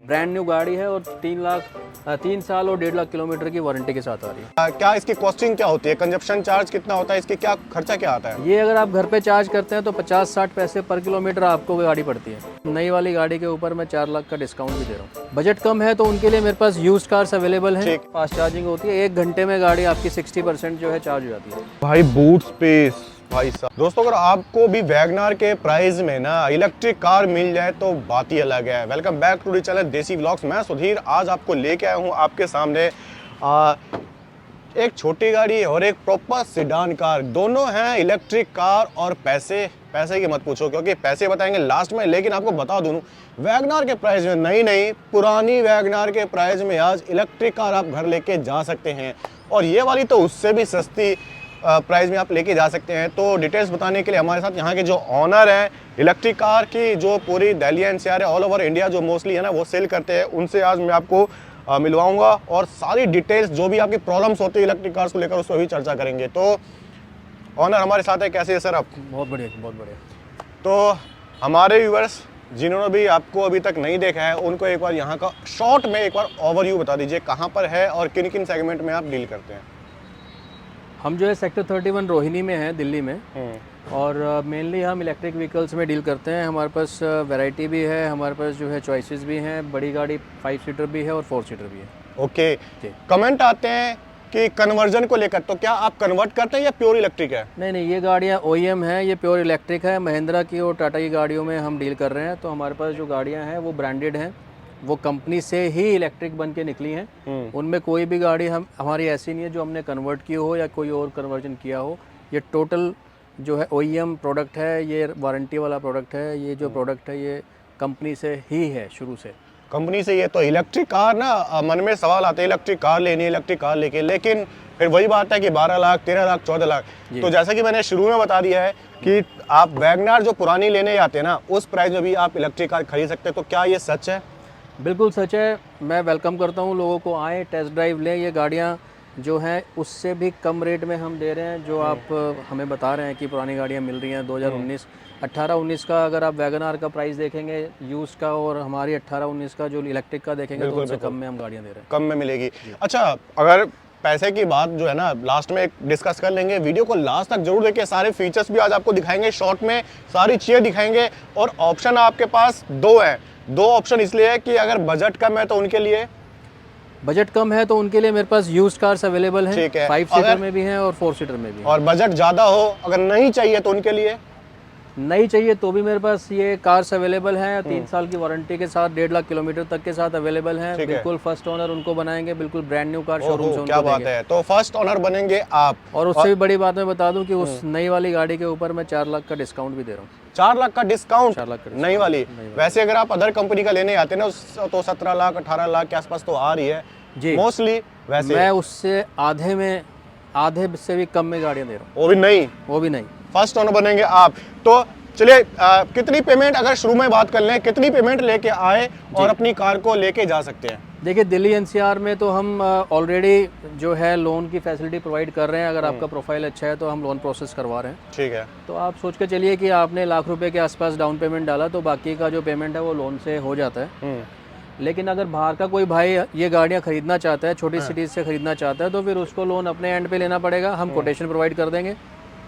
Brand new गाड़ी है और 3 साल और 1.5 लाख किलोमीटर की वारंटी के साथ आ रही है। क्या इसकी कॉस्टिंग क्या होती है, कंजप्शन चार्ज कितना होता है, इसके क्या खर्चा क्या आता है? ये अगर आप घर पे चार्ज करते हैं तो 50-60 पैसे पर किलोमीटर आपको गाड़ी पड़ती है। नई वाली गाड़ी के ऊपर मैं 4 लाख का डिस्काउंट भी दे रहा हूँ। बजट कम है तो उनके लिए मेरे पास यूज कार्स अवेलेबल है। फास्ट चार्जिंग होती है, 1 घंटे में गाड़ी आपकी 60% जो है चार्ज हो जाती है। भाई बूट स्पेस भाई साहब। दोस्तों अगर आपको भी वैगनार के प्राइस में ना इलेक्ट्रिक कार मिल जाए तो बात ही अलग है। Welcome back to the channel Desi vlogs. मैं सुधीर आज आपको लेके आया हूँ आपके सामने एक छोटी गाड़ी और एक प्रॉपर सेडान कार। दोनों हैं इलेक्ट्रिक कार और पैसे की मत पूछो क्योंकि पैसे बताएंगे लास्ट में। लेकिन आपको बता दूं वैगनार के प्राइस में नई पुरानी वैगनार के प्राइस में आज इलेक्ट्रिक कार आप घर लेके जा सकते हैं और ये वाली तो उससे भी सस्ती प्राइस में आप लेके जा सकते हैं। तो डिटेल्स बताने के लिए हमारे साथ यहाँ के जो ऑनर हैं इलेक्ट्रिक कार की, जो पूरी Delhi NCR all over India जो मोस्टली है ना वो सेल करते हैं, उनसे आज मैं आपको मिलवाऊंगा और सारी डिटेल्स जो भी आपकी प्रॉब्लम्स होती है इलेक्ट्रिक कार्स को लेकर उस पर भी चर्चा करेंगे। तो ऑनर हमारे साथ है, कैसे है सर आप? बहुत बढ़िया, बहुत बढ़िया। तो हमारे व्यूअर्स जिन्होंने भी आपको अभी तक नहीं देखा है उनको एक बार यहाँ का शॉर्ट में एक बार ओवरव्यू बता दीजिए, कहाँ पर है और किन किन सेगमेंट में आप डील करते हैं। हम जो है सेक्टर 31 रोहिणी में है दिल्ली में, और मेनली हम इलेक्ट्रिक व्हीकल्स में डील करते हैं। हमारे पास वैरायटी भी है, हमारे पास जो है चॉइसेस भी हैं। बड़ी गाड़ी 5 सीटर भी है और 4 सीटर भी है। ओके, कमेंट आते हैं कि कन्वर्जन को लेकर, तो क्या आप कन्वर्ट करते हैं या प्योर इलेक्ट्रिक है? नहीं, ये गाड़ियाँ OEM है, ये प्योर इलेक्ट्रिक है। महिंद्रा की और टाटा की गाड़ियों में हम डील कर रहे हैं। तो हमारे पास जो गाड़ियाँ हैं वो ब्रांडेड हैं, वो कंपनी से ही इलेक्ट्रिक बन के निकली हैं। उनमें कोई भी गाड़ी हमारी ऐसी नहीं है जो हमने कन्वर्ट की हो या कोई और कन्वर्जन किया हो। ये टोटल जो है OEM प्रोडक्ट है, ये वारंटी वाला प्रोडक्ट है। ये जो प्रोडक्ट है ये कंपनी से ही है, शुरू से कंपनी से। ये तो इलेक्ट्रिक कार ना मन में सवाल आते हैं इलेक्ट्रिक कार लेनी है, इलेक्ट्रिक कार लेके, लेकिन फिर वही बात है कि 12 लाख 13 लाख 14 लाख। तो जैसा कि मैंने शुरू में बता दिया है कि आप वैगनार जो पुरानी लेने आते हैं ना उस प्राइस में भी आप इलेक्ट्रिक कार खरीद सकते हैं। तो क्या ये सच है? बिल्कुल सच है। मैं वेलकम करता हूँ लोगों को, आए टेस्ट ड्राइव लें। ये गाड़ियाँ जो हैं उससे भी कम रेट में हम दे रहे हैं। जो आप हमें बता रहे हैं कि पुरानी गाड़ियाँ मिल रही हैं 2019 18-19 का, अगर आप वैगनार का प्राइस देखेंगे यूज का और हमारी 18-19 का जो इलेक्ट्रिक का देखेंगे तो उनसे कम में हम गाड़ियाँ दे रहे हैं। कम में मिलेगी। अच्छा, अगर पैसे की बात जो है ना लास्ट में डिस्कस कर लेंगे, वीडियो को लास्ट तक जरूर देखिए। सारे फीचर्स भी आज आपको दिखाएंगे, शॉर्ट में सारी चीज़ें दिखाएंगे। और ऑप्शन आपके पास दो है। दो ऑप्शन इसलिए है कि अगर बजट कम है तो उनके लिए, बजट कम है तो उनके लिए मेरे पास यूज कार्स अवेलेबल हैं। ठीक है, 5 सीटर में भी हैं और 4 सीटर में भी हैं। और बजट ज़्यादा हो, अगर नहीं चाहिए तो उनके लिए, नहीं चाहिए तो भी मेरे पास ये कार्स अवेलेबल हैं। 3 साल की वारंटी के साथ 1.5 लाख किलोमीटर तक के साथ अवेलेबल हैं। बिल्कुल फर्स्ट ओनर उनको बनाएंगे, बिल्कुल ब्रांड न्यू कार शोरूम से उनको क्या बात है। तो फर्स्ट ओनर बनेंगे आप। और उससे भी बड़ी बात मैं बता दूं कि उस नई वाली गाड़ी के ऊपर मैं 4 लाख का डिस्काउंट भी दे रहा हूँ। 4 लाख का डिस्काउंट? 4 लाख का नई वाली। वैसे अगर आप अदर कंपनी का लेने आते हैं ना तो 17 लाख 18 लाख के आसपास तो आ रही है जी मोस्टली। वैसे मैं उससे आधे से भी कम में गाड़ियाँ दे रहा हूँ। वो भी नहीं। फर्स्ट ओनर बनेंगे आप। तो चलिए कितनी पेमेंट, अगर शुरू में बात कर लें, कितनी पेमेंट लेके आए और अपनी कार को लेके जा सकते हैं? देखिए दिल्ली NCR में तो हम ऑलरेडी जो है लोन की फैसिलिटी प्रोवाइड कर रहे हैं। अगर आपका प्रोफाइल अच्छा है तो हम लोन प्रोसेस करवा रहे हैं। ठीक है। तो आप सोच के चलिए कि आपने लाख रुपए के आसपास डाउन पेमेंट डाला तो बाकी का जो पेमेंट है वो लोन से हो जाता है। लेकिन अगर बाहर का कोई भाई ये गाड़ियाँ खरीदना चाहता है, छोटी सिटीज़ से खरीदना चाहता है, तो फिर उसको लोन अपने एंड पे लेना पड़ेगा। हम कोटेशन प्रोवाइड कर देंगे,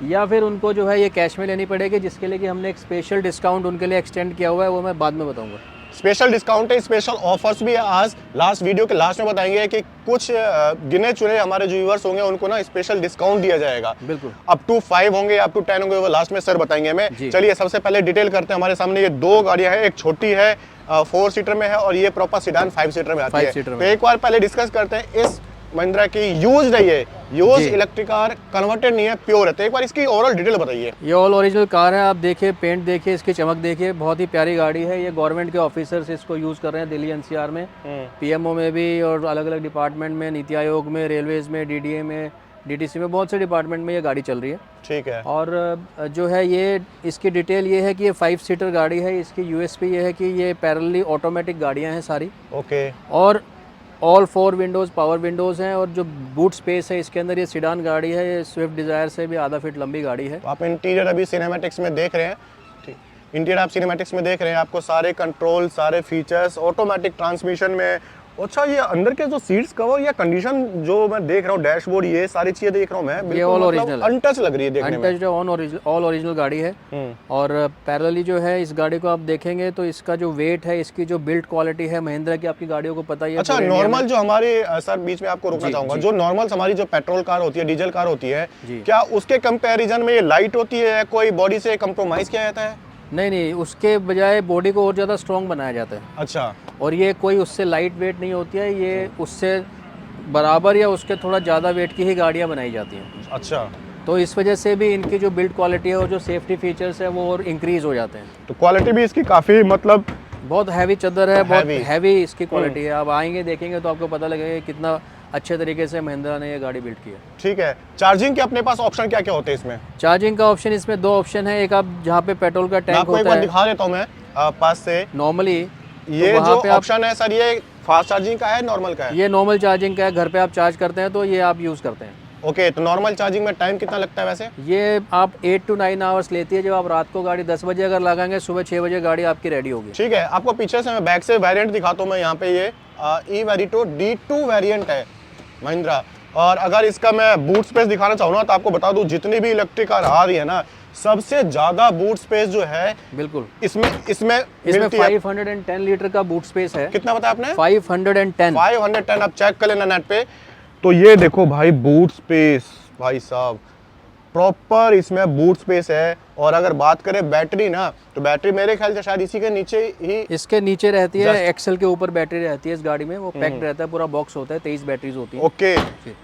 या फिर उनको जो है ये कैश में लेनी पड़ेगी, जिसके लिए कि हमने एक स्पेशल डिस्काउंट उनके लिए एक्सटेंड किया हुआ है, वो मैं बाद में बताऊंगा। स्पेशल डिस्काउंट है, स्पेशल ऑफर्स भी है। आज लास्ट वीडियो के लास्ट में बताएंगे कि कुछ गिने चुने हमारे जो व्यूअर्स होंगे उनको ना स्पेशल डिस्काउंट दिया जाएगा। बिल्कुल, अप टू 5 होंगे, अप टू 10 होंगे, वो लास्ट में सर बताएंगे हमें। चलिए सबसे पहले डिटेल करते हैं। हमारे सामने ये दो गाड़ियां हैं, एक छोटी है 4 सीटर में है और ये प्रॉपर सेडान 5 सीटर में आती है। तो एक बार पहले डिस्कस करते हैं इस महिंद्रा की यूज्ड है, ये यूज इलेक्ट्रिक कार, कन्वर्टेड नहीं है, प्योर है। तो एक बार इसकी ओवरऑल डिटेल बताइए। ये ऑल ओरिजिनल कार है। आप देखिए, पेंट देखिए, इसकी चमक देखिए, बहुत ही प्यारी गाड़ी है। ये गवर्नमेंट के ऑफिसर्स इसको यूज कर रहे हैं दिल्ली NCR में, PMO में भी और अलग अलग डिपार्टमेंट में, नीति आयोग में, रेलवेज में, DDA में, DTC में, बहुत से डिपार्टमेंट में ये गाड़ी चल रही है। ठीक है। और जो है ये इसकी डिटेल ये है कि ये 5 सीटर गाड़ी है। इसकी USP ये है कि ये पैरेलली ऑटोमेटिक गाड़ियाँ हैं सारी। ओके। और ऑल 4 विंडोज़ पावर विंडोज़ हैं। और जो बूट स्पेस है इसके अंदर, ये सीडान गाड़ी है, ये स्विफ्ट डिज़ायर से भी आधा फीट लंबी गाड़ी है। आप इंटीरियर अभी सिनेमैटिक्स में देख रहे हैं। ठीक। इंटीरियर आप सिनेमैटिक्स में देख रहे हैं, आपको सारे कंट्रोल, सारे फीचर्स ऑटोमेटिक ट्रांसमिशन में। अच्छा, ये अंदर के जो सीट्स कवर या कंडीशन जो मैं देख रहा हूँ, डैशबोर्ड, ये सारी चीजें देख रहा हूँ मैं, ये बिल्कुल all मतलब original है। अनटच लग रही है देखने में। अनटच्ड ऑल ओरिजिनल गाड़ी है। और पैरेलली जो है इस गाड़ी को आप देखेंगे तो इसका जो वेट है, इसकी जो बिल्ड क्वालिटी है, महिंद्रा की आपकी गाड़ियों को पता ही है। अच्छा, पूरे इंडिया में। नॉर्मल जो हमारी सर बीच में आपको रोकना चाहूंगा, जो नॉर्मल हमारी जो पेट्रोल कार होती है, डीजल कार होती है, क्या उसके कंपैरिजन में ये लाइट होती है, कोई बॉडी से कम्प्रोमाइज किया जाता है? नहीं नहीं, उसके बजाय बॉडी को और ज़्यादा स्ट्रॉन्ग बनाया जाता है। अच्छा, और ये कोई उससे लाइट वेट नहीं होती है, ये उससे बराबर या उसके थोड़ा ज़्यादा वेट की ही गाड़ियाँ बनाई जाती हैं। अच्छा, तो इस वजह से भी इनकी जो बिल्ड क्वालिटी है और जो सेफ्टी फीचर्स है वो और इंक्रीज़ हो जाते हैं। तो क्वालिटी भी इसकी काफी मतलब बहुत हैवी चादर है, बहुत Heavy। हैवी इसकी क्वालिटी है। आप आएंगे देखेंगे तो आपको पता लगेगा कि कितना अच्छे तरीके से महिंद्रा ने ये गाड़ी बिल्ड की है। ठीक है। चार्जिंग के अपने पास ऑप्शन क्या क्या होते हैं इसमें? चार्जिंग का ऑप्शन इसमें दो ऑप्शन है। एक आप जहाँ पे पेट्रोल का मैं टैंक आपको एक होता बार है दिखा देता हूँ मैं पास से। नॉर्मली, ये वहाँ जो पे आप- ऑप्शन है सर, ये फास्ट चार्जिंग का है, नॉर्मल का है? ये नॉर्मल चार्जिंग का है। घर पे आप चार्ज करते हैं तो ये आप यूज़ करते हैं। ओके, तो नॉर्मल चार्जिंग में टाइम कितना लगता है वैसे? ये आप 8 to 9 आवर्स लेती है। जब आप रात को गाड़ी 10 बजे अगर लगाएंगे, सुबह 6 बजे गाड़ी आपकी रेडी होगी। ठीक है, आपको पीछे से मैं बैक से वेरिएंट दिखाता हूँ। मैं यहाँ पे ये ई-वेरिटो D2 वेरिएंट है महिंद्रा। और अगर इसका मैं बूट स्पेस दिखाना चाहूँ ना, तो आपको बता दूँ, जितनी भी इलेक्ट्रिक कार आ रही है ना, सबसे ज्यादा बूट स्पेस जो है बिल्कुल इसमें इसमें मिलती है। 510 लीटर का बूट स्पेस है। कितना बताया आपने? 510। 510। आप चेक कर लेना नेट पे। तो ये देखो भाई, बूट स्पेस भाई साहब, प्रॉपर इसमें बूट स्पेस है। और अगर बात करें बैटरी ना, तो बैटरी मेरे ख्याल से शायद इसी के नीचे ही, इसके नीचे रहती है। एक्सेल के ऊपर बैटरी रहती है इस गाड़ी में। वो पैक्ड रहता है, पूरा बॉक्स होता है। 23 बैटरीज होती है। ओके।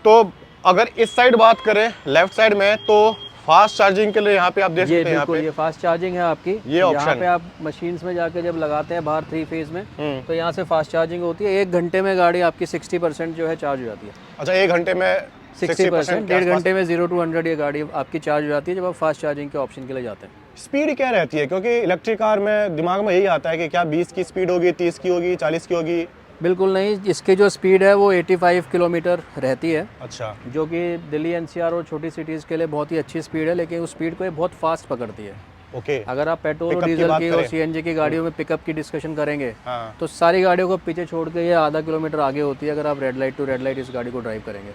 तो अगर इस साइड बात करें, लेफ्ट साइड में, तो फास्ट चार्जिंग के लिए यहाँ पे आप देख ये सकते हैं। यहाँ बिल्कुल पे ये फास्ट चार्जिंग है आपकी। ये यहाँ option पे आप मशीन्स में जाके जब लगाते हैं बाहर 3 फेज में, तो यहाँ से फास्ट चार्जिंग होती है। 1 घंटे में गाड़ी आपकी 60% जो है चार्ज हो जाती है। अच्छा, 1 घंटे में 60%, 1.5 घंटे में 0 to 100 ये गाड़ी आपकी चार्ज हो जाती है जब आप फास्ट चार्जिंग के ऑप्शन के लिए जाते हैं। स्पीड क्या रहती है? क्योंकि इलेक्ट्रिक कार में दिमाग में यही आता है कि क्या 20 की स्पीड होगी, 30 की होगी, 40 की होगी? बिल्कुल नहीं, इसकी जो स्पीड है वो 85 किलोमीटर रहती है, अच्छा, जो कि दिल्ली एनसीआर और छोटी सिटीज़ के लिए बहुत ही अच्छी स्पीड है। लेकिन उस स्पीड को ये बहुत फास्ट पकड़ती है। ओके। अगर आप पेट्रोल और Pickup की डीजल बात की और करें। सीएनजी की गाड़ियों में पिकअप की डिस्कशन करेंगे, हाँ, तो सारी गाड़ियों को पीछे छोड़ के ये आधा किलोमीटर आगे होती है अगर आप red light to red light इस गाड़ी को ड्राइव करेंगे।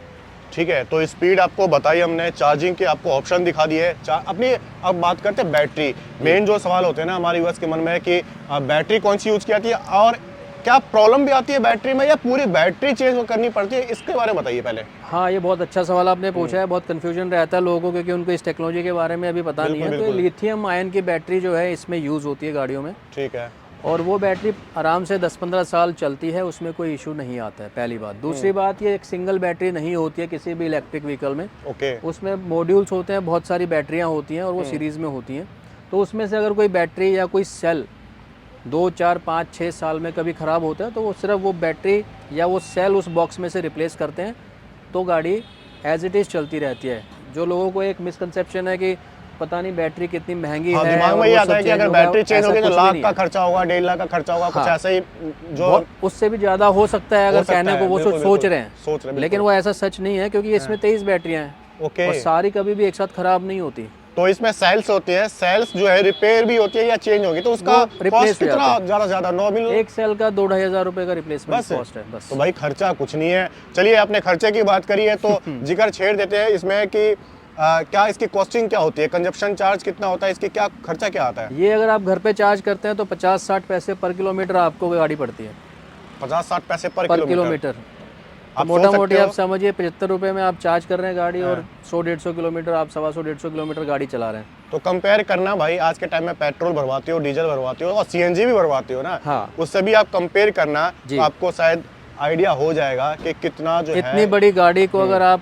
ठीक है। तो स्पीड आपको बताई हमने, चार्जिंग के आपको ऑप्शन दिखा दिए। अपनी अब बात करते हैं बैटरी। मेन जो सवाल होते हैं ना हमारे यूएस के मन में कि बैटरी कौन सी यूज की जाती है, और क्या प्रॉब्लम भी आती है बैटरी में, या पूरी बैटरी चेंज करनी पड़ती है? इसके बारे में बताइए पहले। हाँ, ये बहुत अच्छा सवाल आपने पूछा है। बहुत कन्फ्यूजन रहता है लोगों को, क्योंकि उनको इस टेक्नोलॉजी के बारे में अभी पता नहीं है। तो लिथियम आयन की बैटरी जो है इसमें यूज़ होती है गाड़ियों में, ठीक है। और वो बैटरी आराम से 10-15 साल चलती है, उसमें कोई इशू नहीं आता है, पहली बात। दूसरी बात, ये एक सिंगल बैटरी नहीं होती है किसी भी इलेक्ट्रिक व्हीकल में। ओके। उसमें मॉड्यूल्स होते हैं, बहुत सारी बैटरियाँ होती हैं और वो सीरीज़ में होती हैं। तो उसमें से अगर कोई बैटरी या कोई सेल 2, 4, 5, 6 साल में कभी ख़राब होता है, तो वो सिर्फ वो बैटरी या वो सेल उस बॉक्स में से रिप्लेस करते हैं, तो गाड़ी एज इट इज़ चलती रहती है। जो लोगों को एक मिसकंसेप्शन है कि पता नहीं बैटरी कितनी महंगी है, दिमाग में और ये वो आता सब है कि change अगर होगा, बैटरी चेंज ऐसा होगी तो कुछ भी लाख नहीं का है। खर्चा होगा, 1.5 लाख का खर्चा होगा, कुछ हाँ। ऐसा ही जो बहुत उससे भी ज़्यादा हो सकता है अगर सकता कहने है, को वो बिल्कुल, सोच रहे हैं, सोच रहे हैं, लेकिन वो ऐसा सच नहीं है, क्योंकि इसमें 23 बैटरियाँ हैं ओके। और सारी कभी भी एक साथ ख़राब नहीं होती। तो इसमें सेल्स होती है, सेल्स जो है रिपेयर भी होती है या चेंज होगी, तो उसका वो replace कॉस्ट हो जाता कितना ज्यादा नॉर्मल? एक सेल का 2-2.5 हज़ार रुपये का रिप्लेसमेंट बस कॉस्ट है बस। तो भाई खर्चा कुछ नहीं है। चलिए, आपने खर्चे की बात करी है तो जिक्र छेड़ देते हैं इसमें कि क्या इसकी कॉस्टिंग क्या होती है, कंजप्शन चार्ज कितना होता है, इसकी क्या खर्चा क्या आता है? ये अगर आप घर पे चार्ज करते हैं तो 50-60 पैसे पर किलोमीटर आपको गाड़ी पड़ती है। 50-60 पैसे पर किलोमीटर आप मोटा सोच मोटी सकते आप हो। समझिए 75 रुपये में आप चार्ज कर रहे हैं गाड़ी, और 100-150 किलोमीटर आप 125-150 किलोमीटर गाड़ी चला रहे हैं। तो कंपेयर करना भाई, आज के टाइम में पेट्रोल भरवाते हो, डीजल भरवाते हो और सीएनजी भी भरवाते हो ना, हाँ। उससे भी आप कंपेयर करना, तो आपको शायद आइडिया हो जाएगा कि कितना जो इतनी है। बड़ी गाड़ी को अगर आप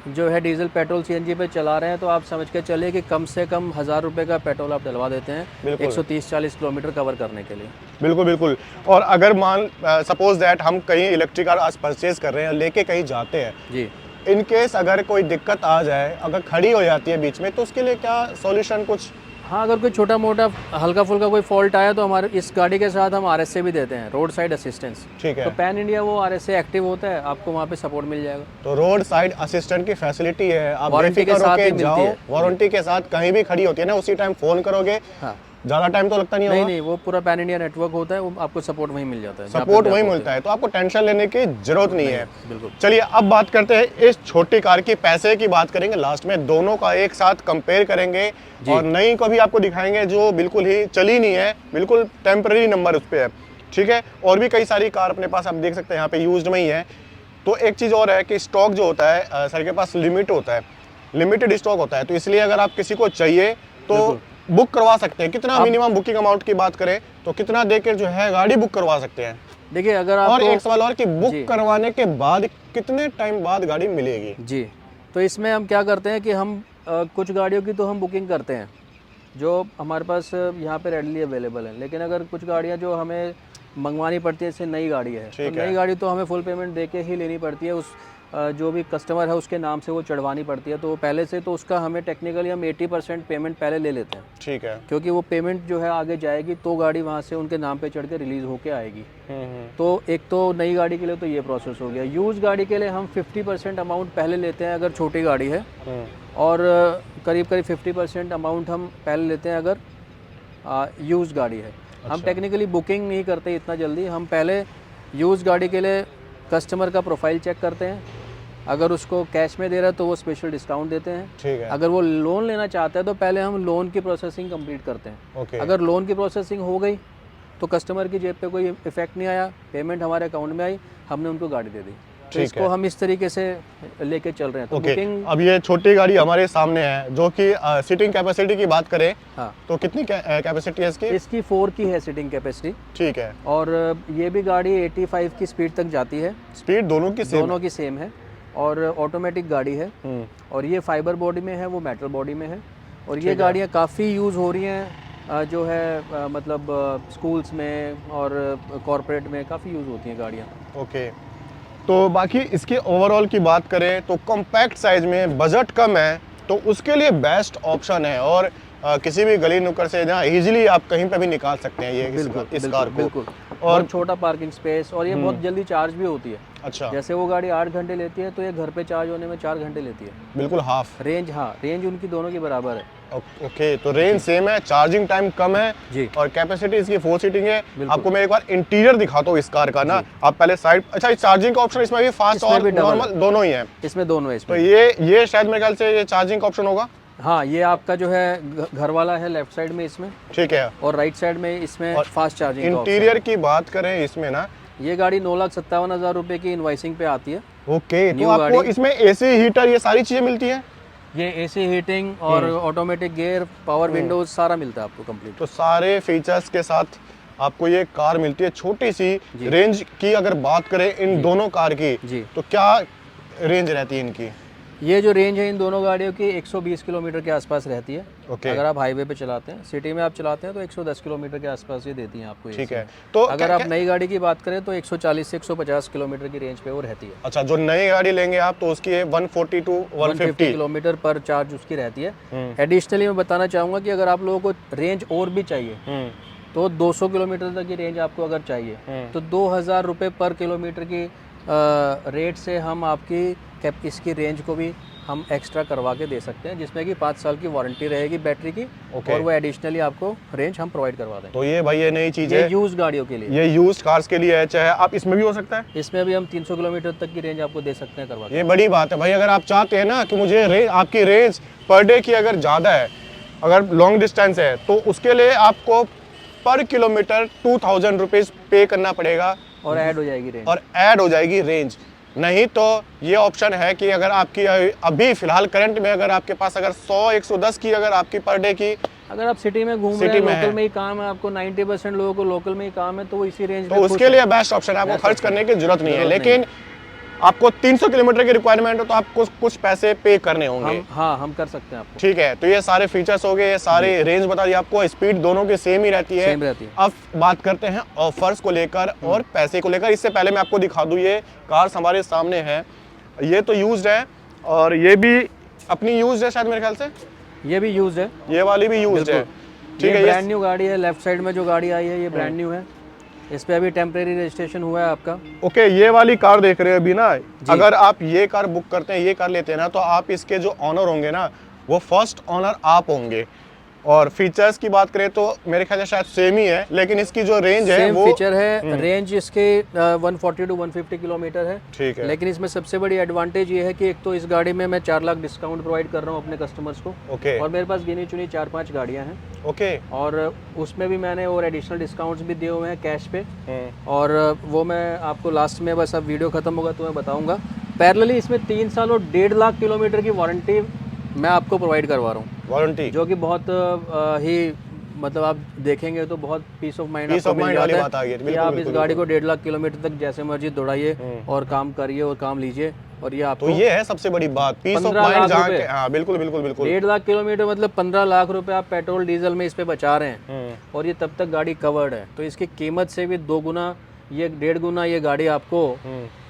जो है डीजल पेट्रोल सीएनजी पे चला रहे हैं, तो आप समझ के चलिए कि कम से कम 1000 रुपये का पेट्रोल आप डलवा देते हैं 130-40 किलोमीटर कवर करने के लिए। बिल्कुल बिल्कुल। और अगर मान सपोज दैट हम कहीं इलेक्ट्रिक कार आज परचेज कर रहे हैं, लेके कहीं जाते हैं जी, इन केस अगर कोई दिक्कत आ जाए, अगर खड़ी हो जाती है बीच में, तो उसके लिए क्या सॉल्यूशन कुछ? हाँ, अगर कोई छोटा मोटा हल्का फुल्का कोई फॉल्ट आया तो हमारे इस गाड़ी के साथ हम आरएसए भी देते हैं, रोड साइड असिस्टेंस। ठीक है। तो पैन इंडिया वो आरएसए एक्टिव होता है, आपको वहाँ पे सपोर्ट मिल जाएगा। तो रोड साइड असिस्टेंट की फैसिलिटी है, आप वारंटी के बेफिक्र साथ होके ही मिलती जाओ, है। वारंटी के साथ कहीं भी खड़ी होती है ना, उसी टाइम फोन करोगे, हाँ, ज़्यादा टाइम तो लगता नहीं नहीं होगा? नहीं, वो पूरा पैन इंडिया नेटवर्क होता है, वो आपको सपोर्ट वहीं मिल जाता है, जहाँ पे सपोर्ट भी वही आप मिलता है, तो आपको टेंशन लेने की जरूरत नहीं है। बिल्कुल। चलिए अब बात करते हैं इस छोटी कार की, पैसे की बात करेंगे लास्ट में, दोनों का एक साथ कंपेयर करेंगे और नई को भी आपको दिखाएंगे जो बिल्कुल ही चली नहीं है, बिल्कुल टेम्पररी नंबर उस पर है, ठीक है। और भी कई सारी कार अपने पास आप देख सकते हैं यहाँ पे यूज्ड में ही है। तो एक चीज़ और है कि स्टॉक जो होता है सर के पास लिमिट होता है, लिमिटेड स्टॉक होता है, तो इसलिए अगर आप किसी को चाहिए तो बुक करवा सकते हैं। कितना मिनिमम बुकिंग अमाउंट की बात करें तो कितना देकर जो है गाड़ी बुक करवा सकते हैं? देखिए अगर आप और एक सवाल और कि बुक करवाने के बाद कितने टाइम बाद गाड़ी मिलेगी? जी, तो इसमें हम क्या करते हैं कि हम कुछ गाड़ियों की तो हम बुकिंग करते हैं जो हमारे पास यहाँ पे रेडली अवेलेबल है, लेकिन अगर कुछ गाड़ियाँ जो हमें मंगवानी पड़ती है, जैसे नई गाड़ी है तो नई गाड़ी तो हमें फुल पेमेंट दे के ही लेनी पड़ती है, उस जो भी कस्टमर है उसके नाम से वो चढ़वानी पड़ती है, तो पहले से तो उसका हमें टेक्निकली हम 80% पेमेंट पहले ले लेते हैं, ठीक है, क्योंकि वो पेमेंट जो है आगे जाएगी तो गाड़ी वहाँ से उनके नाम पे चढ़ के रिलीज़ होके आएगी। तो एक तो नई गाड़ी के लिए तो ये प्रोसेस हो गया। यूज़ गाड़ी के लिए हम 50% अमाउंट पहले लेते हैं अगर छोटी गाड़ी है, और करीब 50% अमाउंट हम पहले लेते हैं अगर यूज़ गाड़ी है। हम टेक्निकली बुकिंग नहीं करते इतना जल्दी, हम पहले यूज़ गाड़ी के लिए कस्टमर का प्रोफाइल चेक करते हैं, अगर उसको कैश में दे रहा है तो वो स्पेशल डिस्काउंट देते हैं, ठीक है। अगर वो लोन लेना चाहता है तो पहले हम लोन की प्रोसेसिंग कंप्लीट करते हैं। ओके। अगर लोन की प्रोसेसिंग हो गई तो कस्टमर की जेब पे कोई इफेक्ट नहीं आया, पेमेंट हमारे अकाउंट में आई, हमने उनको गाड़ी दे दी। तो इसको हम इस तरीके से लेके चल रहे हैं। तो बुकिंग अब ये छोटी गाड़ी हमारे सामने है जो कि सीटिंग कैपेसिटी की बात करें, हाँ, तो कितनी कैपेसिटी है इसकी? इसकी 4 की है सीटिंग कैपेसिटी, ठीक है। और ये भी गाड़ी 85 की स्पीड तक जाती है। स्पीड दोनों की सेम है, और ऑटोमेटिक गाड़ी है, और ये फाइबर बॉडी में है, वो मेटल बॉडी में है, और ये गाड़ियाँ काफ़ी यूज़ हो रही हैं जो है मतलब स्कूल्स में और कॉरपोरेट में काफ़ी यूज़ होती हैं गाड़ियाँ। ओके। तो बाकी इसके ओवरऑल की बात करें तो कॉम्पैक्ट साइज में बजट कम है तो उसके लिए बेस्ट ऑप्शन है, और किसी भी गली नुक्कड़ से जहाँ इजीली आप कहीं पे भी निकाल सकते हैं ये इस कार को। बिल्कुल, और छोटा पार्किंग स्पेस, और ये बहुत जल्दी चार्ज भी होती है। अच्छा, जैसे वो गाड़ी 8 घंटे लेती है तो ये घर पे चार्ज होने में 4 घंटे लेती है। बिल्कुल हाफ रेंज, हाँ, रेंज उनकी दोनों की बराबर है। ओके, तो रेंज सेम है, चार्जिंग टाइम कम है जी, और कैपेसिटी इसकी 4 सीटिंग है। आपको मैं एक बार इंटीरियर दिखाता हूँ इस कार का ना, आप पहले साइड, अच्छा इस चार्जिंग का ऑप्शन इसमें भी फास्ट और नॉर्मल दोनों ही है? इसमें दोनों है इसमें। तो ये शायद मेरे ख्याल से ये चार्जिंग का ऑप्शन होगा। हाँ, ये आपका जो है घर वाला है लेफ्ट साइड में इसमें, ठीक है, और राइट साइड में इसमें फास्ट चार्जिंग का ऑप्शन। इंटीरियर की बात करें इसमें ना, ये गाड़ी 9,57,000 रुपए की इनवाइसिंग पे आती है। ओके, तो आपको इसमें एसी, हीटर, ये सारी चीजें मिलती हैं? ये एसी, हीटिंग और ऑटोमेटिक गियर, पावर विंडोज सारा मिलता है आपको कंप्लीट। तो सारे फीचर्स के साथ आपको ये कार मिलती है। छोटी सी रेंज की अगर बात करें इन दोनों कार की, तो क्या रेंज रहती है इनकी? ये जो रेंज है इन दोनों गाड़ियों की 120 किलोमीटर के आसपास रहती है। ओके। अगर आप हाईवे पे चलाते हैं, सिटी में आप चलाते हैं तो 110 किलोमीटर के आसपास ये देती हैं आपको। ठीक है, तो अगर आप नई गाड़ी की बात करें तो 140 से 150 किलोमीटर की रेंज पे वो रहती है। अच्छा, जो नई गाड़ी लेंगे आप तो उसकी 140 टू 150 किलोमीटर पर चार्ज उसकी रहती है। एडिशनली मैं बताना चाहूँगा कि अगर आप लोगों को रेंज और भी चाहिए तो 200 किलोमीटर तक की रेंज आपको अगर चाहिए तो 2,000 रुपये पर किलोमीटर की रेट से हम आपकी इसकी रेंज को भी हम एक्स्ट्रा करवा के दे सकते हैं, जिसमें कि 5 साल की वारंटी रहेगी बैटरी की, और वो एडिशनली आपको रेंज हम प्रोवाइड करवा दें। तो ये भाई ये नई चीज़ है, यूज गाड़ियों के लिए, ये यूज कार्स के लिए है, चाहे आप इसमें भी हो सकता है, इसमें भी हम 300 किलोमीटर तक की रेंज आपको दे सकते हैं करवा। ये बड़ी बात है भाई। अगर आप चाहते हैं ना कि मुझे आपकी रेंज पर डे की अगर ज़्यादा है, अगर लॉन्ग डिस्टेंस है, तो उसके लिए आपको पर किलोमीटर 2,000 रुपीज़ पे करना पड़ेगा, और ऐड हो जाएगी रेंज, और ऐड हो जाएगी रेंज। नहीं तो ये ऑप्शन है कि अगर आपकी अभी फिलहाल करंट में अगर आपके पास अगर 100-110 की अगर आपकी पर डे की, अगर आप सिटी में घूम रहे हैं, लोकल में ही काम है, आपको 90% लोगों को लोकल में ही काम है, तो वो इसी रेंज तो उसके लिए बेस्ट ऑप्शन है, आपको खर्च करने की जरूरत नहीं है। लेकिन आपको 300 किलोमीटर की रिक्वायरमेंट हो तो आपको कुछ पैसे पे करने होंगे। हम कर सकते हैं आपको। ठीक है, तो ये सारे फीचर्स हो गए, ये सारे रेंज बता दी आपको, स्पीड दोनों की सेम ही रहती है। अब बात करते हैं ऑफर्स को लेकर और पैसे को लेकर। इससे पहले मैं आपको दिखा दूं, ये कार्स हमारे सामने है, ये तो यूज्ड है और ये भी अपनी यूज्ड है शायद मेरे ख्याल से, ये भी यूज्ड है, ये वाली भी यूज्ड है। ठीक है, ब्रांड न्यू गाड़ी है। लेफ्ट साइड में जो गाड़ी आई है ये ब्रांड न्यू है, इस पे अभी टेम्परेरी रजिस्ट्रेशन हुआ है आपका। ओके, ये वाली कार देख रहे हैं अभी ना, अगर आप ये कार बुक करते हैं, ये कार लेते हैं ना, तो आप इसके जो ऑनर होंगे ना, वो फर्स्ट ऑनर आप होंगे। और फीचर्स की बात करें तो मेरे ख्याल से शायद सेम ही है, लेकिन इसकी जो रेंज है सेम वो फीचर है। रेंज इसके 140 टू 150 किलोमीटर है। ठीक है। लेकिन इसमें सबसे बड़ी एडवांटेज ये है कि एक तो इस गाड़ी में मैं 4 लाख डिस्काउंट प्रोवाइड कर रहा हूँ अपने कस्टमर्स को। ओके और मेरे पास गिनी चुनी 4-5 गाड़ियाँ हैं, ओके। और उसमें भी मैंने और एडिशनल डिस्काउंट्स भी दिए हुए हैं कैश पे। और वो मैं आपको लास्ट में, बस अब वीडियो खत्म होगा तो मैं बताऊंगा। पैरेलली इसमें 3 साल और 1.5 लाख किलोमीटर की वारंटी मैं आपको प्रोवाइड करवा रहा हूँ, वारंटी जो कि बहुत ही मतलब आप देखेंगे तो बहुत पीस ऑफ माइंड पीस आपको ऑफ मिल माइंड वाली जाता बात आ गई है है। कि बिल्कुल आप इस बिल्कुल गाड़ी को 1.5 लाख किलोमीटर तक जैसे मर्जी दौड़ाइए और काम करिए और काम लीजिए। और ये आपको तो ये है सबसे बड़ी बात, पीस ऑफ 15 माइंड लाख जहाँ रुपए। के। हाँ बिल्कुल बिल्कुल बिल्कुल। 1.5 लाख किलोमीटर मतलब 15 लाख रुपए आप पेट्रोल डीजल में इस पे बचा रहे हैं, और ये तब तक गाड़ी कवर्ड है। तो इसकी कीमत से भी 2 गुना, ये 1.5 गुना ये गाड़ी आपको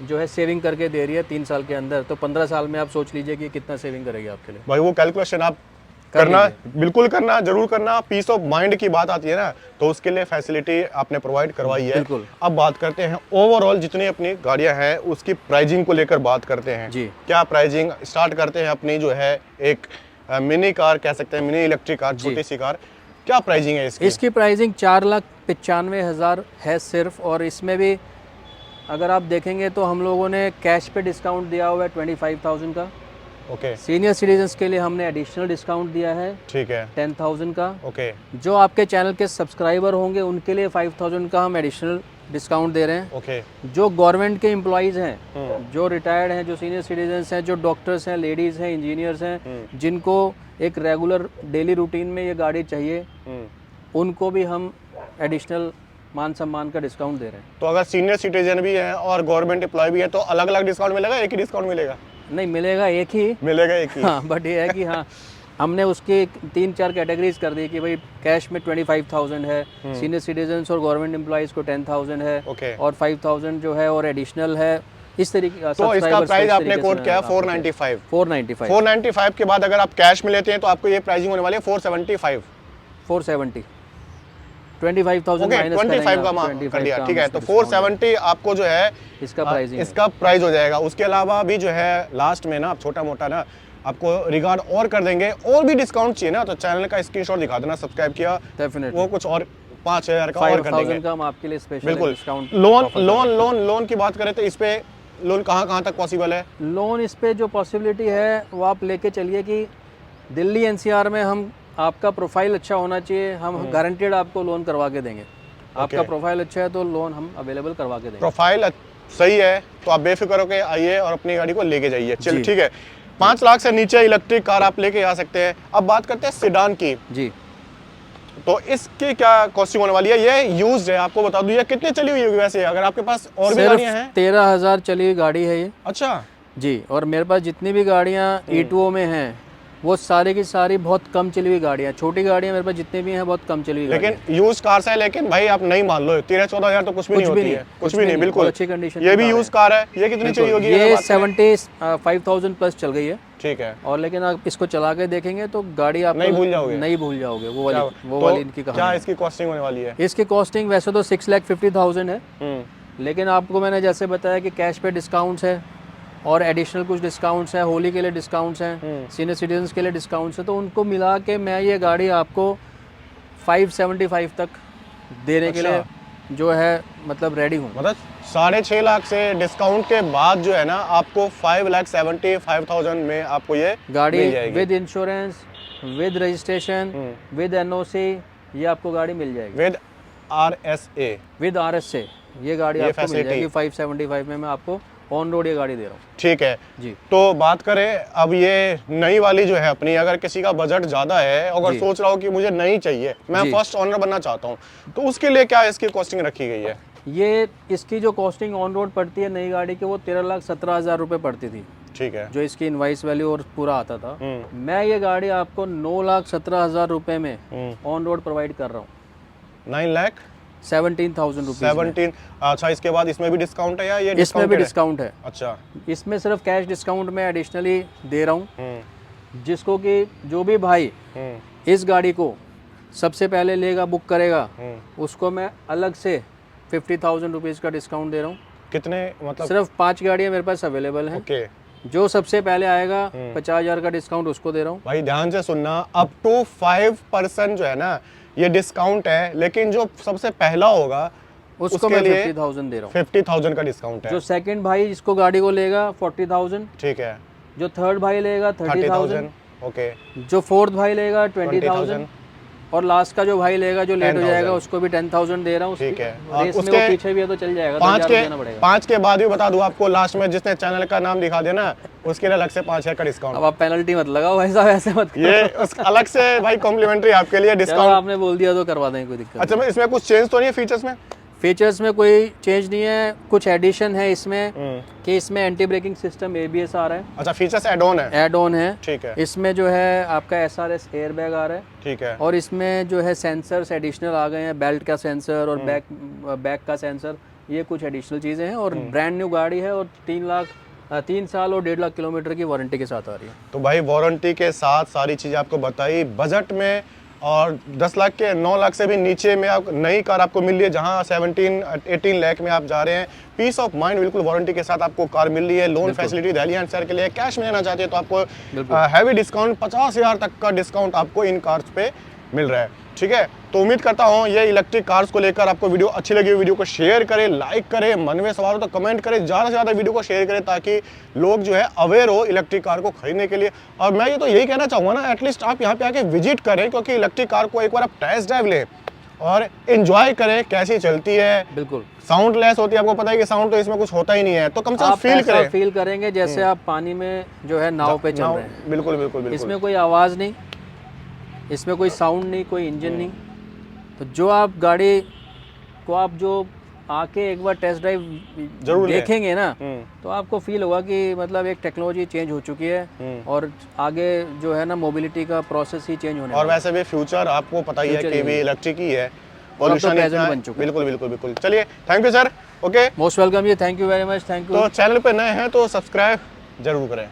जो है सेविंग करके दे रही है 3 साल के अंदर। तो 15 साल में आप सोच लीजिए कि कितना सेविंग करेगी आपके लिए। भाई वो कैलकुलेशन आप करना, बिल्कुल करना, जरूर करना। पीस ऑफ माइंड की बात आती है ना, तो उसके लिए फैसिलिटी आपने प्रोवाइड करवाई है। बिल्कुल। अब बात करते हैं ओवरऑल जितनी अपनी गाड़ियां हैं उसकी प्राइसिंग को लेकर बात करते हैं जी। क्या प्राइसिंग स्टार्ट करते हैं अपनी जो है एक मिनी कार कह सकते हैं, मिनी इलेक्ट्रिक कार, छोटी सी कार, क्या प्राइसिंग है इसकी? इसकी प्राइसिंग 4,95,000 है सिर्फ। और इसमें भी अगर आप देखेंगे तो हम लोगों ने कैश पे डिस्काउंट दिया हुआ है 25,000 का। ओके सीनियर सिटीजन्स के लिए हमने एडिशनल डिस्काउंट दिया है ठीक है। 10,000 का। ओके जो आपके चैनल के सब्सक्राइबर होंगे उनके लिए 5,000 का हम एडिशनल डिस्काउंट दे रहे हैं। ओके जो गवर्नमेंट के एम्प्लॉयज़ हैं, जो रिटायर्ड हैं, जो सीनियर सिटीजन्स हैं, जो डॉक्टर्स हैं, लेडीज़ हैं, इंजीनियर्स हैं, जिनको एक रेगुलर डेली रूटीन में ये गाड़ी चाहिए, उनको भी हम एडिशनल मान सम्मान का डिस्काउंट दे रहे हैं। तो अगर सीनियर सिटीजन भी है और गवर्नमेंट एम्प्लॉय भी है तो अलग अलग डिस्काउंट मिलेगा, एक ही डिस्काउंट मिलेगा? नहीं, मिलेगा एक ही। मिलेगा एक ही। हाँ, बट ये है कि हाँ, हमने उसकी 3-4 कैटेगरीज कर दी कि भाई कैश में 25,000 है, सीनियर सिटीजन्स और गवर्नमेंट एम्प्लॉयज़ को 10,000 है, ओके। और 5,000 जो है और एडिशनल है। इस तरीके तो इसका प्राइस आपने कोट किया 495। 495 495 के बाद अगर आप कैश में लेते हैं तो आपको ये प्राइसिंग होने वाली है 475। 470 25,000 ओके, माइनस 25 का मार्क कर दिया, ठीक है। तो 470 आपको जो है इसका प्राइसिंग इसका प्राइस हो जाएगा। उसके अलावा भी जो है लास्ट में ना छोटा मोटा ना आपको रिगार्ड और कर देंगे, और भी डिस्काउंट चाहिए ना तो चैनल का स्क्रीनशॉट दिखा देना, सब्सक्राइब किया, डेफिनेटली वो कुछ और 5,000 का और कर देंगे। 5,000 का हम आपके लिए स्पेशल बिल्कुल। डिस्काउंट। लोन की बात करें तो इस पे लोन कहाँ तक पॉसिबल है? लोन इस पे जो पॉसिबिलिटी है वो आप लेके चलिए कि दिल्ली एनसीआर में हम, आपका प्रोफाइल अच्छा होना चाहिए, हम गारंटेड आपको लोन करवा के देंगे। आपका प्रोफाइल अच्छा है तो लोन हम अवेलेबल करवा के देंगे। प्रोफाइल सही है तो आप बेफिक्र होकर आइए और अपनी गाड़ी को लेके जाइए। चलिए ठीक है, 5 लाख से नीचे इलेक्ट्रिक कार आप लेके आ सकते हैं। अब बात करते हैं सेडान की। जी। तो इसकी क्या कॉस्टिंग होने वाली है? ये यूज्ड है, आपको बता दूं, ये कितने चली हुई होगी वैसे अगर आपके पास और भी गाड़ियां हैं? 13,000 चली हुई गाड़ी है ये। अच्छा जी। और मेरे पास जितनी भी गाड़ियाँ E2O में हैं वो सारी की सारी बहुत कम चली हुई गाड़ियाँ, छोटी गाड़ियाँ मेरे पास जितनी भी हैं बहुत कम चली हुई। लेकिन यूज कार है, लेकिन भाई आप नहीं मान लो 13-14 हज़ार तो कुछ भी नहीं होती है, कुछ भी नहीं, बिल्कुल अच्छी कंडीशन। ये भी यूज कार है। ये कितनी चाहिए होगी? ये 75,000 प्लस चल गई है। ठीक है। और लेकिन आप इसको चला के देखेंगे तो गाड़ी आप नहीं भूल जाओगे, नहीं भूल जाओगे। वो वाली इनकी कहानी। क्या इसकी कॉस्टिंग होने वाली है? इसकी कॉस्टिंग वैसे तो 6,50,000 है, लेकिन आपको मैंने जैसे बताया कि कैश पे डिस्काउंट्स है और एडिशनल कुछ डिस्काउंट्स हैं, होली के लिए डिस्काउंट्स हैं, सीनियर सिटीजन्स के लिए डिस्काउंट्स हैं, तो उनको मिला के मैं ये गाड़ी आपको 575 तक देने के लिए जो है मतलब रेडी हूँ। मतलब 6.5 लाख से डिस्काउंट के बाद जो है ना आपको 5,75,000 में आपको ये गाड़ी मिल जाएगी। With insurance, with registration, with NOC, ये आपको गाड़ी मिल जाएगी। विद RSA, विद RSA ये गाड़ी आपको मिल जाएगी 575 में। मैं आपको ऑन रोड ये गाड़ी दे रहा हूँ। ठीक है जी। तो बात करें अब ये नई वाली जो है अपनी, अगर किसी का बजट ज़्यादा है, अगर सोच रहा हो कि मुझे नई चाहिए, मैं फर्स्ट ओनर बनना चाहता हूँ, तो उसके लिए क्या इसकी कॉस्टिंग रखी गई है? ये इसकी जो कॉस्टिंग ऑन रोड पड़ती है नई गाड़ी की वो 13,17,000 रुपये पड़ती थी। ठीक है। जो इसकी इनवाइस वैल्यू और पूरा आता था। मैं ये गाड़ी आपको 9,17,000 रुपये में ऑन रोड प्रोवाइड कर रहा हूँ। 9,17,000 रुपये। 17। अच्छा, इसके बाद इसमें भी डिस्काउंट है या ये इसमें भी डिस्काउंट है? अच्छा। इसमें सिर्फ कैश डिस्काउंट में एडिशनली दे रहा हूँ, जिसको कि जो भी भाई इस गाड़ी को सबसे पहले लेगा, बुक करेगा, उसको मैं अलग से 50,000 रुपीज़ का डिस्काउंट दे रहा हूँ। कितने मतलब? सिर्फ 5 गाड़ियाँ मेरे पास अवेलेबल हैं। ओके। जो सबसे पहले आएगा 50,000 का डिस्काउंट उसको दे रहा हूँ। भाई ध्यान से सुनना, अप टू 5% जो है ना ये डिस्काउंट है, लेकिन जो सबसे पहला होगा उसको मैं 50,000 दे रहा हूँ। 50,000 का डिस्काउंट है। जो सेकंड भाई जिसको गाड़ी को लेगा 40,000, ठीक है। जो थर्ड भाई लेगा 30,000, ओके। जो फोर्थ भाई लेगा 20,000 और लास्ट का जो भाई लेगा जो लेट हो जाएगा उसको भी 10,000 दे रहा हूँ। ठीक है। और उसके वो पीछे भी है तो चल जाएगा, 5 के बाद भी बता दूं आपको, लास्ट में जिसने चैनल का नाम दिखा दिया ना उसके लिए अलग से 5,000 का डिस्काउंट। अब आप पेनल्टी मत लगाओ वैसा, वैसे मत करो। ये उस अलग से भाई कॉम्प्लीमेंट्री आपके लिए डिस्काउंट। आपने बोल दिया तो करवा देंगे, कोई दिक्कत। अच्छा, इसमें कुछ चेंज तो नहीं है फीचर्स में? फीचर्स में कोई चेंज नहीं है, कुछ एडिशन है इसमें कि इसमें एंटी ब्रेकिंग सिस्टम ABS आ रहा है। अच्छा, फीचर्स ऐड ऑन है? ऐड ऑन है। ठीक है। इसमें जो है आपका SRS एयर बैग आ रहा है। ठीक है। और इसमें जो है सेंसर्स एडिशनल आ गए हैं, बेल्ट का सेंसर और बैक का सेंसर, ये कुछ एडिशनल चीज़ें हैं। और ब्रांड न्यू गाड़ी है और 3 साल और 1.5 लाख किलोमीटर की वारंटी के साथ आ रही है। तो भाई वारंटी के साथ सारी चीज़ें आपको बताई, बजट में, और 10 लाख के 9 लाख से भी नीचे में आप नई कार आपको मिल रही है, जहां 17-18 लाख में आप जा रहे हैं। पीस ऑफ माइंड बिल्कुल वारंटी के साथ आपको कार मिल रही है। लोन फैसिलिटी दिल्ली एनसीआर के लिए, कैश में लेना चाहते हैं तो आपको हैवी डिस्काउंट 50,000 तक का डिस्काउंट आपको इन कार्स पे मिल रहा है। ठीक है, तो उम्मीद करता हूँ ये इलेक्ट्रिक कार्स को लेकर आपको वीडियो अच्छी लगी। वीडियो को शेयर करें, लाइक करें, मन में सवाल हो तो कमेंट करें, ज़्यादा से ज़्यादा वीडियो को शेयर करें ताकि लोग जो है अवेयर हो इलेक्ट्रिक कार को खरीदने के लिए। और मैं ये तो यही कहना चाहूँगा ना, एटलीस्ट आप यहाँ पे आके विजिट करें, क्योंकि इलेक्ट्रिक कार को एक बार आप टेस्ट ड्राइव लें और एंजॉय करें कैसी चलती है। बिल्कुल साउंड लेस होती है, आपको पता है कि साउंड तो इसमें कुछ होता ही नहीं है, तो कम से कम फील करें। फील करेंगे जैसे आप पानी में जो है नाव पे चल रहे हैं। बिल्कुल बिल्कुल बिल्कुल। इसमें कोई आवाज़ नहीं, इसमें कोई साउंड नहीं, कोई इंजन नहीं। तो जो आप गाड़ी को आप जो आके एक बार टेस्ट ड्राइव जरूर देखेंगे ना, तो आपको फील होगा कि मतलब एक टेक्नोलॉजी चेंज हो चुकी है और आगे जो है ना मोबिलिटी का प्रोसेस ही चेंज होने और वैसे भी फ्यूचर आपको पता ही है कि भी इलेक्ट्रिक ही है। पॉल्यूशन बन चुका है। बिल्कुल बिल्कुल बिल्कुल। चलिए, thank you sir. Okay, most welcome. ये thank you very much. Thank you. तो चैनल पे नए हैं तो सब्सक्राइब जरूर करें।